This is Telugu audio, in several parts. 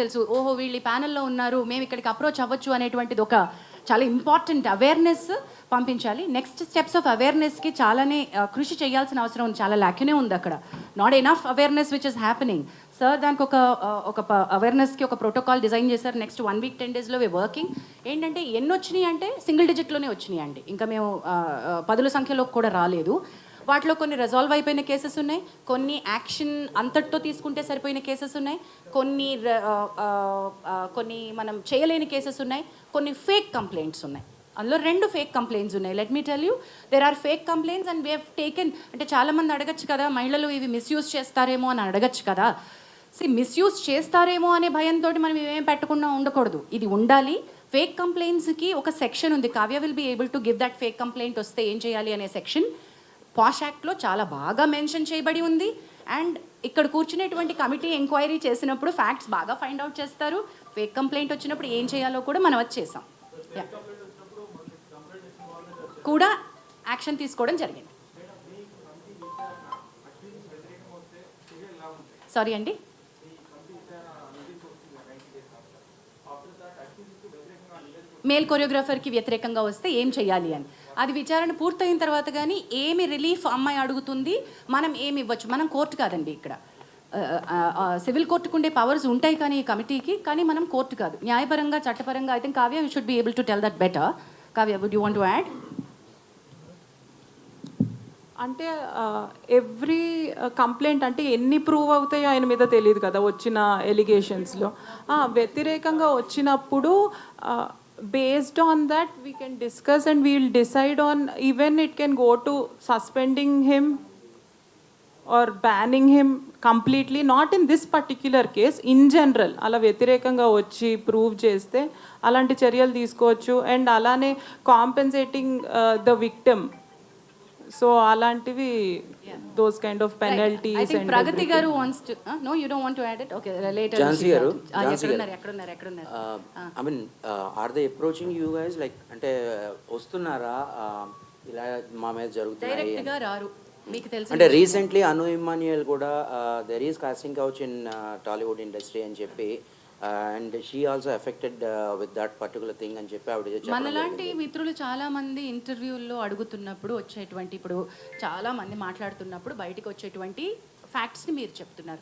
తెలుసు, ఓహో వీళ్ళు ఈ ప్యానెల్లో ఉన్నారు, మేము ఇక్కడికి అప్రోచ్ అవ్వచ్చు అనేటువంటిది ఒక చాలా ఇంపార్టెంట్ అవేర్నెస్ పంపించాలి. నెక్స్ట్ స్టెప్స్ ఆఫ్ అవేర్నెస్కి చాలానే కృషి చేయాల్సిన అవసరం ఉంది, చాలా ల్యాక్యూనే ఉంది అక్కడ. Not enough awareness which is happening. Sir దానికి ఒక అవేర్నెస్కి ఒక ప్రోటోకాల్ డిజైన్ చేశారు. నెక్స్ట్ 1 వీక్ 10 డేస్లో వర్కింగ్. ఏంటంటే ఎన్ని వచ్చినాయి అంటే సింగిల్ డిజిట్లోనే వచ్చినాయి అండి, ఇంకా మేము పదుల సంఖ్యలోకి కూడా రాలేదు. వాటిలో కొన్ని రెజాల్వ్ అయిపోయిన కేసెస్ ఉన్నాయి, కొన్ని యాక్షన్ అంతటితో తీసుకుంటే సరిపోయిన కేసెస్ ఉన్నాయి, కొన్ని మనం చేయలేని కేసెస్ ఉన్నాయి, కొన్ని ఫేక్ కంప్లైంట్స్ ఉన్నాయి. అందులో 2 ఫేక్ కంప్లైంట్స్ ఉన్నాయి. Let me tell you, there are fake complaints and we have taken. అంటే చాలామంది అడగచ్చు కదా, మహిళలు ఇవి మిస్యూజ్ చేస్తారేమో అని అడగచ్చు కదా. మిస్యూజ్ చేస్తారేమో అనే భయంతో మనం ఇవేం పెట్టకుండా ఉండకూడదు, ఇది ఉండాలి. ఫేక్ కంప్లైంట్స్కి ఒక సెక్షన్ ఉంది, Kavya will be able to give that fake complaint వస్తే ఏం చేయాలి అనే సెక్షన్ పాష్ యాక్ట్లో చాలా బాగా మెన్షన్ చేయబడి ఉంది. అండ్ ఇక్కడ కూర్చునేటువంటి కమిటీ ఎంక్వైరీ చేసినప్పుడు ఫ్యాక్ట్స్ బాగా ఫైండ్ అవుట్ చేస్తారు. ఫేక్ కంప్లైంట్ వచ్చినప్పుడు ఏం చేయాలో కూడా మనం అది చేసాం, కూడా యాక్షన్ తీసుకోవడం జరిగింది. సారీ అండి, మేల్ కొరియోగ్రాఫర్కి వ్యతిరేకంగా వస్తే ఏం చేయాలి అని, అది విచారణ పూర్తయిన తర్వాత కానీ ఏమి రిలీఫ్ అమ్మాయి అడుగుతుంది, మనం ఏమి ఇవ్వచ్చు. మనం కోర్టు కాదండి ఇక్కడ, సివిల్ కోర్టుకు ఉండే పవర్స్ ఉంటాయి కానీ ఈ కమిటీకి, కానీ మనం కోర్టు కాదు. న్యాయపరంగా చట్టపరంగా I think Kavya you should be able to tell that better. Kavya, would you want to add? అంటే ఎవ్రీ కంప్లైంట్ అంటే ఎన్ని ప్రూవ్ అవుతాయో ఆయన మీద తెలియదు కదా వచ్చిన ఎలిగేషన్స్లో. వ్యతిరేకంగా వచ్చినప్పుడు based on that we can discuss and we will decide on, even it can go to suspending him or banning him completely. Not in this particular case, in general అలా వ్యతిరేకంగా వచ్చి ప్రూవ్ చేస్తే అలాంటి చర్యలు తీసుకోవచ్చు. అండ్ అలానే కాంపెన్సేటింగ్ ద విక్టిమ్, సో అలాంటివి those kind of penalties. I think Pragati garu wants to no, you don't want to add it? Okay, later. Jansi garu, ekkaduన్నారు I mean, are they approaching you guys like ante వస్తున్నారా ఇలా మా మీద జరుగుతున్నాయి డైరెక్ట్ గా రారు, మీకు తెలుసు. అంటే రీసెంట్లీ అను ఇమ్మాన్యుయల్ కూడా there is casting couch in Tollywood industry అని చెప్పి, and she also affected with that particular thing అని చెప్పి ఆవిడ మనలాంటి మిత్రులు చాలా మంది ఇంటర్వ్యూల్లో అడుగుతున్నప్పుడు వచ్చేటువంటి, ఇప్పుడు చాలా మంది మాట్లాడుతున్నప్పుడు బయటకు వచ్చేటువంటి ఫ్యాక్ట్స్ని మీరు చెప్తున్నారు.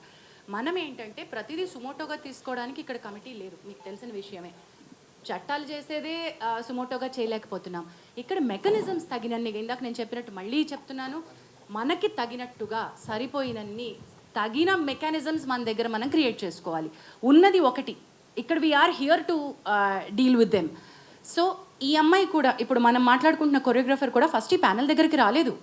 మనం ఏంటంటే ప్రతిదీ సుమోటోగా తీసుకోవడానికి ఇక్కడ కమిటీ లేదు, మీకు తెలిసిన విషయమే. చట్టాలు చేసేదే సుమోటోగా చేయలేకపోతున్నాం. ఇక్కడ మెకానిజమ్స్ తగినన్ని, ఇందాక నేను చెప్పినట్టు మళ్ళీ చెప్తున్నాను, మనకి తగినట్టుగా సరిపోయినన్ని తగిన మెకానిజమ్స్ మన దగ్గర మనం క్రియేట్ చేసుకోవాలి. ఉన్నది ఒకటి, ఇక్కడ we are here to deal with them. So ఈ అమ్మాయి కూడా, ఇప్పుడు మనం మాట్లాడుకుంటున్న కొరియోగ్రాఫర్ కూడా ఫస్ట్ ఈ ప్యానెల్ దగ్గరికి రాలేదు.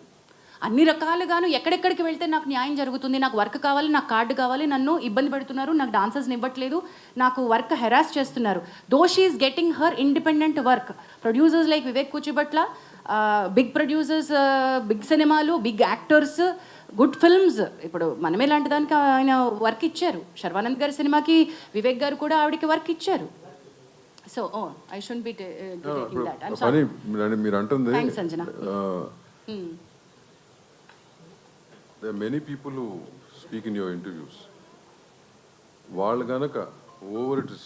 అన్ని రకాలుగాను ఎక్కడెక్కడికి వెళ్తే నాకు న్యాయం జరుగుతుంది, నాకు వర్క్ కావాలి, నాకు కార్డు కావాలి, నన్ను ఇబ్బంది పెడుతున్నారు, నాకు డాన్సర్స్ని ఇవ్వట్లేదు, నాకు వర్క్ హెరాస్ చేస్తున్నారు. Though she is getting her independent work. Producers like Vivek Kuchibhotla, big producers, big సినిమాలు, బిగ్ యాక్టర్స్, గుడ్ ఫిల్మ్స్. ఇప్పుడు మనమే లాంటి దానికి ఆయన వర్క్ ఇచ్చారు. శర్వానంద్ గారి సినిమాకి వివేక్ గారు కూడా ఆవిడకి వర్క్ ఇచ్చారు. So I should be taking that. I am sorry మీరు అంటుంది. Thanks Sanjana. There are many people who speak in your interviews. వాళ్ళు గనక whoever it is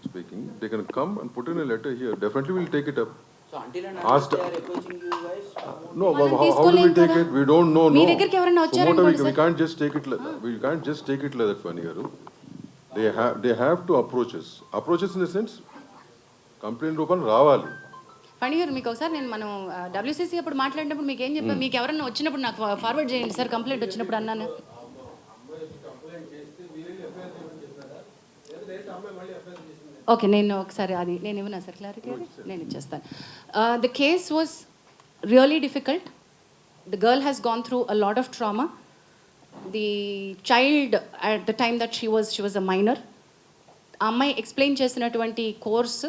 speaking, they can come and put in a letter here. Definitely we'll take it up. So until and unless they are approaching you guys, no, how do we take it? We don't know. మీ దగ్గరికి ఎవరైనా వచ్చారనుకోండి sir. We can't just take it like, we can't just take it like that, Fani garu. They have to approach us. Approach us in the sense complaint రూపంలో రావాలి. ఫణి గారు, మీకు ఒకసారి నేను మనం WCC అప్పుడు మాట్లాడినప్పుడు మీకు ఏం చెప్పాను, మీకు ఎవరన్నా వచ్చినప్పుడు నాకు ఫార్వర్డ్ చేయండి సార్ కంప్లైంట్ వచ్చినప్పుడు అన్నాను. ఓకే, నేను ఒకసారి అది నేను ఇవ్వనా సార్ క్లారిటీ, నేను ఇచ్చేస్తాను. The case was really difficult. The girl has gone through a lot of trauma. The child at the time that she was a minor. ఆ అమ్మాయి ఎక్స్ప్లెయిన్ చేసినటువంటి course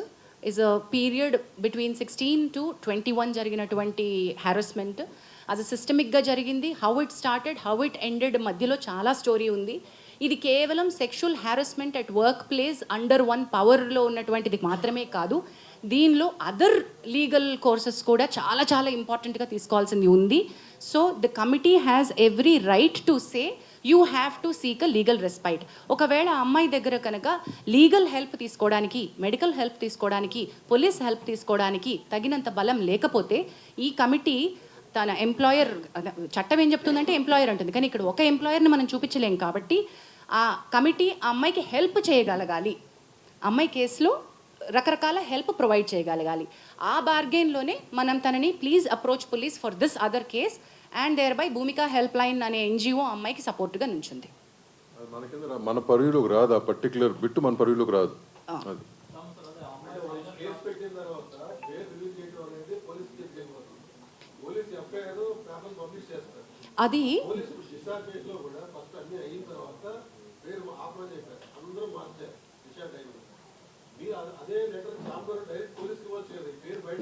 is a period between 16 to 21 జరిగినటువంటి హ్యారస్మెంట్. అది సిస్టమిక్గా జరిగింది. How it started, how it ended, మధ్యలో చాలా స్టోరీ ఉంది. ఇది కేవలం sexual harassment at work place under one పవర్లో ఉన్నటువంటిది మాత్రమే కాదు, దీనిలో అదర్ లీగల్ కోర్సెస్ కూడా చాలా చాలా ఇంపార్టెంట్గా తీసుకోవాల్సింది ఉంది. So the committee has every right to say you have to seek a legal respite. ఒకవేళ ఆ అమ్మాయి దగ్గర కనుక లీగల్ హెల్ప్ తీసుకోవడానికి, మెడికల్ హెల్ప్ తీసుకోవడానికి, పోలీస్ హెల్ప్ తీసుకోవడానికి తగినంత బలం లేకపోతే ఈ కమిటీ తన ఎంప్లాయర్, చట్టం ఏం చెప్తుందంటే ఎంప్లాయర్ అంటుంది, కానీ ఇక్కడ ఒక ఎంప్లాయర్ని మనం చూపించలేం కాబట్టి ఆ కమిటీ ఆ అమ్మాయికి హెల్ప్ చేయగలగాలి. అమ్మాయి కేసులో రకరకాల హెల్ప్ ప్రొవైడ్ చేయగలగాలి. ఆ బార్గెన్లోనే మనం తనని please approach police for this other case and thereby Bhumika help line అనే ఎన్జిఓ అమ్మాయికి సపోర్ట్గా నించుంది. అది మన కింద మన పరిధిలోకి రాదు, ఆ పర్టికులర్ బిట్ మన పరిధిలోకి రాదు. అది అది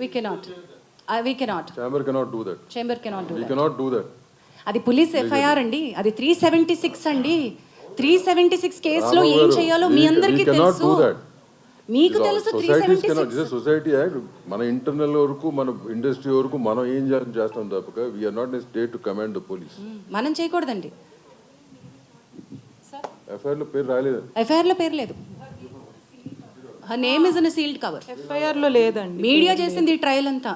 we cannot Chamber cannot do that. chamber cannot do We that. cannot do that. అది పోలీస్ ఎఫ్ఐఆర్ అండి, అది 376 అండి. 376 కేసులో ఏం రామారావు, చేయాలో మీ అందరికీ we cannot తెలుసు, do that. మీకు తెలుసు. సొసైటీస్ కెనాట్, 376 సొసైటీ యాక్ట్ మన ఇంటర్నల్ వరకు, మన ఇండస్ట్రీ వరకు మనం ఏం చేస్తాం తప్పక we are not in state to command the police. మనం చేయకూడదండి. ఎఫ్ఐఆర్ లో పేరు రాలేదు, ఎఫ్ఐఆర్లో పేరు లేదు, her name is in sealed cover. ఎఫ్ఐఆర్లో లేదండి. మీడియా చేసింది ఈ ట్రయల్ అంతా.